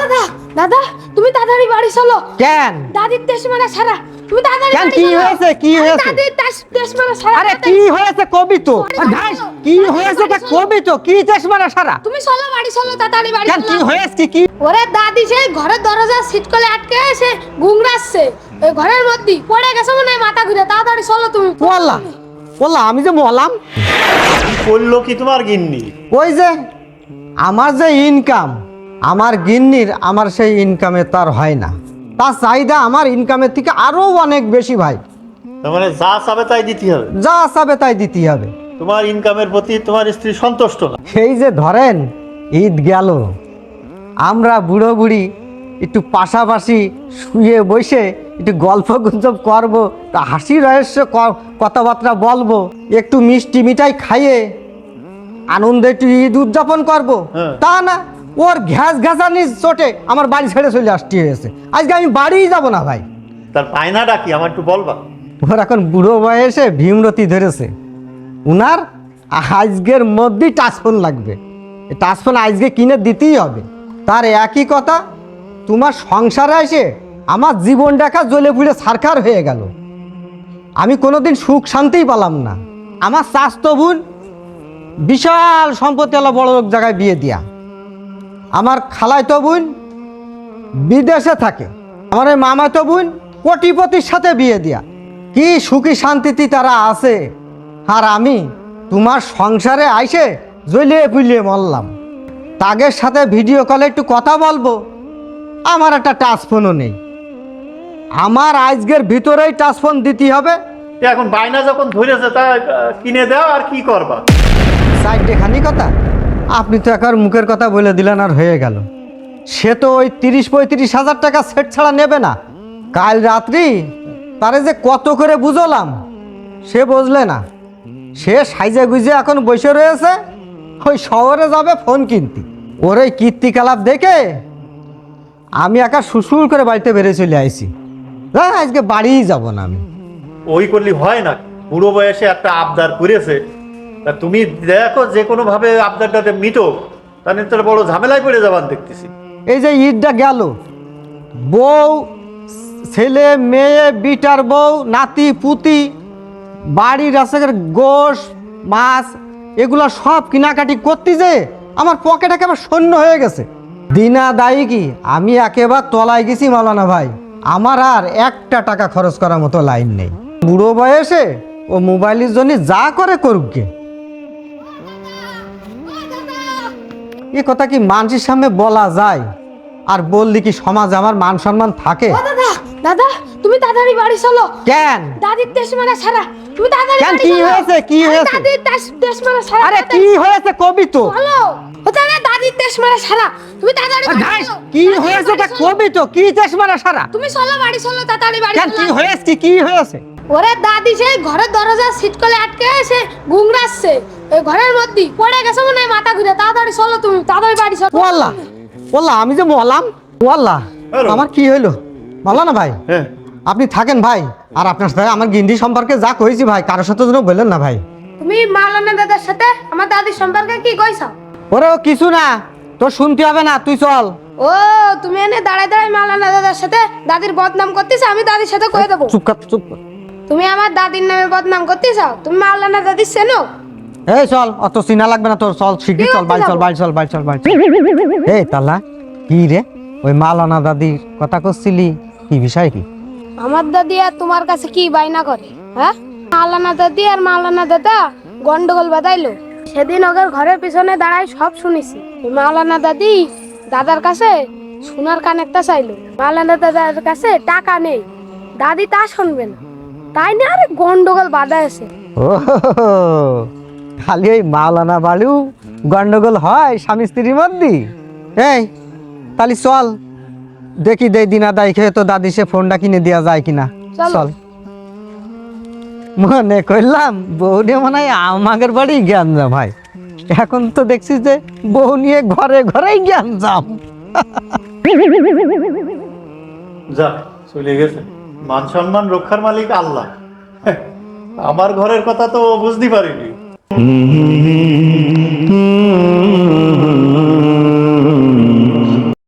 দাদা দাদা তুমি তাড়াতাড়ি বাড়ি চলো। কেন? দাদির তেজ মারা সারা। তুমি তাড়াতাড়ি কেন? বাড়ি কি চলো। হয়েছে? কি হয়েছে? দাদির তেজ মারা সারা। আরে কি হয়েছে কবি তো? কি হয়েছে তা কবি তো? কি চশমারা সারা? তুমি চলো বাড়ি চলো তাড়াতাড়ি বাড়ি কেন? কি চলো। হয়েছে? কি ওরে দাদি সেই ঘরের দরজা সিটকলে আটকে এসে গুংরাচ্ছে ওই ঘরের মধ্যে পড়ে গেছে মনে হয় মাথা ঘুরে। তাড়াতাড়ি চলো তুমি। বললা বললা আমি যে মলাম। করলো কি তোমার গিন্নি? ওই যে আমার যে ইনকাম, আমার গিন্নির আমার সেই ইনকামে তার হয় না। তার চাহিদা আমার ইনকামের থেকে আরো অনেক বেশি ভাই। তার মানে যা চাবে তাই দিতে হবে। যা চাবে তাই দিতে হবে। তোমার ইনকামের প্রতি তোমার স্ত্রী সন্তুষ্ট না। সেই যে ধরেন ঈদ গেল, আমরা বুড়ো বুড়ি একটু পাশাপাশি শুয়ে বসে একটু গল্প গুজব করবো, তা হাসি রহস্য কথাবার্তা বলবো, একটু মিষ্টি মিঠাই খাইয়ে আনন্দে একটু ঈদ উদযাপন করবো। হ্যাঁ। তা না, ওর ঘ্যাসানির চোটে আমার বাড়ি ছেড়ে চলে আসতে হয়েছে। আজকে আমি বাড়িই যাব না ভাই। তার পায়নাটা কি আমার একটু বলবা? ওর এখন বুড়ো বয়সে ভীমরতি ধরেছে। উনার আজকের মধ্যেই টাচফোন লাগবে। এই টাচফোন আজকে কিনে দিতেই হবে। তার একই কথা, তোমার সংসারে এসে আমার জীবন দেখা জ্বলে পুড়ে ছারখার হয়ে গেল। আমি কোনোদিন সুখ শান্তিই পেলাম না। আমার স্বাস্থ্য বোন বিশাল সম্পত্তিওয়ালা বড় লোক জায়গায় বিয়ে দিয়া, আমার খালাইতো বোন বিদেশে থাকে, আমার ওই মামাতো বোন কোটিপতির সাথে বিয়ে দিয়া, কি সুখী শান্তিতে তারা আছে। আর আমি তোমার সংসারে আইসে জ্বলিয়ে পুলিয়ে মরলাম। তাদের সাথে ভিডিও কলে একটু কথা বলবো, আমার একটা টাচফোনও নেই। আমার আজকের ভিতরেই টাচফোন দিতে হবে। এখন বায়না যখন ধরেছে তা কিনে দাও, আর কি করবা? সাইড খানি কথা, আপনি তো একবার মুখের কথা বলে দিলেন আর হয়ে গেল। সে তো ওই 30-35 হাজার টাকা সেট ছাড়া নেবে না। কাল রাত্রি তারে যে কত করে বুঝলাম, সে বুঝলে না। সে সাইজে গুজে এখন বসে রয়েছে, ওই শহরে যাবে ফোন কিনতে। ওর ওই কীর্তিকলাপ দেখে আমি একা সুসুর করে বাড়িতে বেরিয়ে চলে আইছি। হ্যাঁ, আজকে বাড়িই যাব না আমি। ওই করলে হয় না। বুড়ো বয়সে একটা আবদার করেছে, তা তুমি দেখো যে কোনো ভাবে আবদারটাতে মিটো, তাহলে তোর বড় ঝামেলায় পড়ে যাবার দেখতেছি। এই যে ঈদটা গেল, বউ, ছেলে মেয়ে, বিটার বউ, নাতি পুতি, বাড়ির রাস্তার গোশ মাছ, এগুলো সব কেনাকাটি করতে যে আমার পকেট একেবারে শূন্য হয়ে গেছে। দিনা দায়ী কি আমি একেবারে তলায় গেছি মাওলানা ভাই। আমার আর একটা টাকা খরচ করার মতো লাইন নেই। বুড়ো বয়সে ও মোবাইলের জন্য যা করে করুক গে। এ কথা কি মানুষের সামনে বলা যায়? আর বললি কি সমাজে আমার মান সম্মান থাকে? ও দাদা দাদা তুমি তাড়াতাড়ি বাড়ি চলো। কেন? দাদির তেজ মারা সারা। তুমি তাড়াতাড়ি কেন? বাড়ি কি চলো। হয়েছে? কি আরে হয়েছে? দাদির তেজ মারা সারা। আরে কি হয়েছে কবি তো? বলো ও দাদা দাদির তেজ মারা সারা। তুমি তাড়াতাড়ি বাড়ি ঘাস, চলো। কি তাড়াতাড়ি হয়েছে বাড়ি তা চলো। কবি তো? কি চশমারা সারা? তুমি চলো বাড়ি চলো তাড়াতাড়ি বাড়ি কেন? কি চলো। হয়েছে? কি হয়েছে? ওরে দাদি সেই ঘরের দরজা সিটকলে আটকে এসে গুংরাচ্ছে ওই ঘরের মধ্যে পড়ে গেছে মনে হয় মাথা ঘুরে। তাড়াতাড়ি চলো তুমি তাড়াতাড়ি বাড়ি চলো। ওয়াল্লাহ ওয়াল্লাহ, আমি যে মলাম। ওয়াল্লাহ, হ্যালো। আমার কি হইলো? মাওলানা ভাই, হ্যাঁ, আপনি থাকেন ভাই। আর আপনার সাথে আমার গিন্ডি সম্পর্কে যা কইছি ভাই, কারোর সাথে যেন বললেন না ভাই। তুমি মাওলানা দাদার সাথে আমার দাদির সম্পর্কে কি কইছো? ওরে ও কিছু না, তোর শুনতে হবে না, তুই চল। ও তুমি এনে দাঁড়ায় দাঁড়ায় মাওলানা দাদার সাথে দাদির বদনাম করতেছো। আমি দাদির সাথে কই দেবো। চুপ কর, চুপ কর। তুমি আমার দাদির নামে বদনাম করতেছো। তুমি মাওলানা দাদির চেনো? এই চল, অত চিনা লাগবে না তোর, চল শিগগির চল, বাড়ি চল, বাড়ি চল, বাড়ি চল, বাড়ি চল। এই তালা, কি রে ওই মাওলানা দাদির কথা করছিলি, কি বিষয় কি? আমার দাদি আর তোমার কাছে কি বাইনা করে? হ্যাঁ, মাওলানা দাদি আর মাওলানা দাদা গন্ডগোল বাঁধাইলো। সেদিন ওদের ঘরের পিছনে দাঁড়াই সব শুনেছি। মাওলানা দাদি দাদার কাছে সোনার কানেরটা চাইলো। মাওলানা দাদার কাছে টাকা নেই। দাদি তা শুনবে না, তাই না আরে গন্ডগোল বাঁধা আছে। ও খালি ওই মাওলানা বাড়িও গন্ডগোল হয় স্বামী স্ত্রীর মধ্যে? এই তাহলে চল দেখি, দেই দিনা দাই খেয়ে তো দাদি সে ফোনটা কিনে দেওয়া যায় কিনা। চলো। চল। মনে করলাম বউ নিয়ে মনে হয় আমাদের বাড়ি জ্ঞান যা ভাই। এখন তো দেখছি যে বউ নিয়ে ঘরে ঘরেই জ্ঞান যাম। যা চলে গেছে। মান সম্মান রক্ষার মালিক আল্লাহ। আমার ঘরের কথা তো বুঝতে পারিনি।